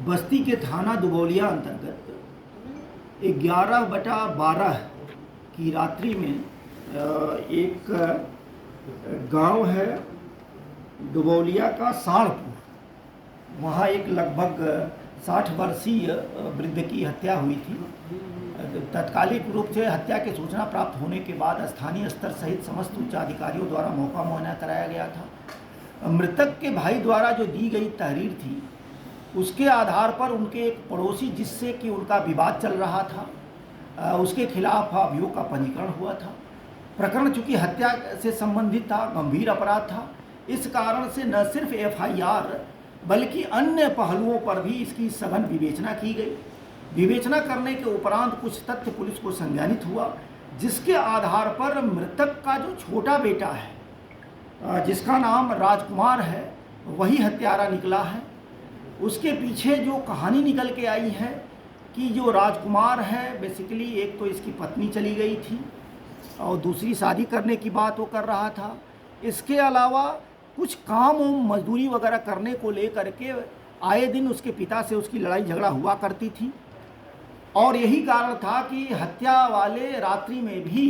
बस्ती के थाना दुबौलिया अंतर्गत 11/12 की रात्रि में एक गांव है दुबौलिया का साणपुर, वहाँ एक लगभग 60 वर्षीय वृद्ध की हत्या हुई थी। तत्कालिक रूप से हत्या की सूचना प्राप्त होने के बाद स्थानीय स्तर सहित समस्त उच्च अधिकारियों द्वारा मौका मुआयना कराया गया था। मृतक के भाई द्वारा जो दी गई तहरीर थी उसके आधार पर उनके एक पड़ोसी जिससे कि उनका विवाद चल रहा था उसके खिलाफ अभियोग का पंजीकरण हुआ था। प्रकरण चूँकि हत्या से संबंधित था, गंभीर अपराध था, इस कारण से न सिर्फ FIR बल्कि अन्य पहलुओं पर भी इसकी सघन विवेचना की गई। विवेचना करने के उपरांत कुछ तथ्य पुलिस को संज्ञानित हुआ, जिसके आधार पर मृतक का जो छोटा बेटा है जिसका नाम राजकुमार है वही हत्यारा निकला है। उसके पीछे जो कहानी निकल के आई है कि जो राजकुमार है बेसिकली एक तो इसकी पत्नी चली गई थी और दूसरी शादी करने की बात वो कर रहा था। इसके अलावा कुछ काम मजदूरी वगैरह करने को लेकर के आए दिन उसके पिता से उसकी लड़ाई झगड़ा हुआ करती थी और यही कारण था कि हत्या वाले रात्रि में भी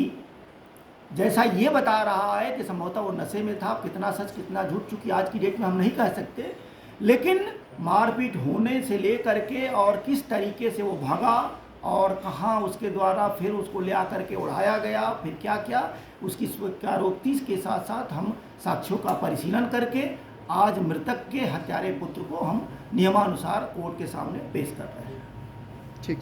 जैसा ये बता रहा है कि संभवतः वो नशे में था। कितना सच कितना झूठ चूँकि आज की डेट में हम नहीं कह सकते, लेकिन मारपीट होने से लेकर के और किस तरीके से वो भागा और कहाँ उसके द्वारा फिर उसको ले आकर के उड़ाया गया, फिर क्या क्या उसकी स्वीकारोक्ति के साथ साथ हम साक्ष्यों का परिशीलन करके आज मृतक के हत्यारे पुत्र को हम नियमानुसार कोर्ट के सामने पेश कर रहे हैं। ठीक।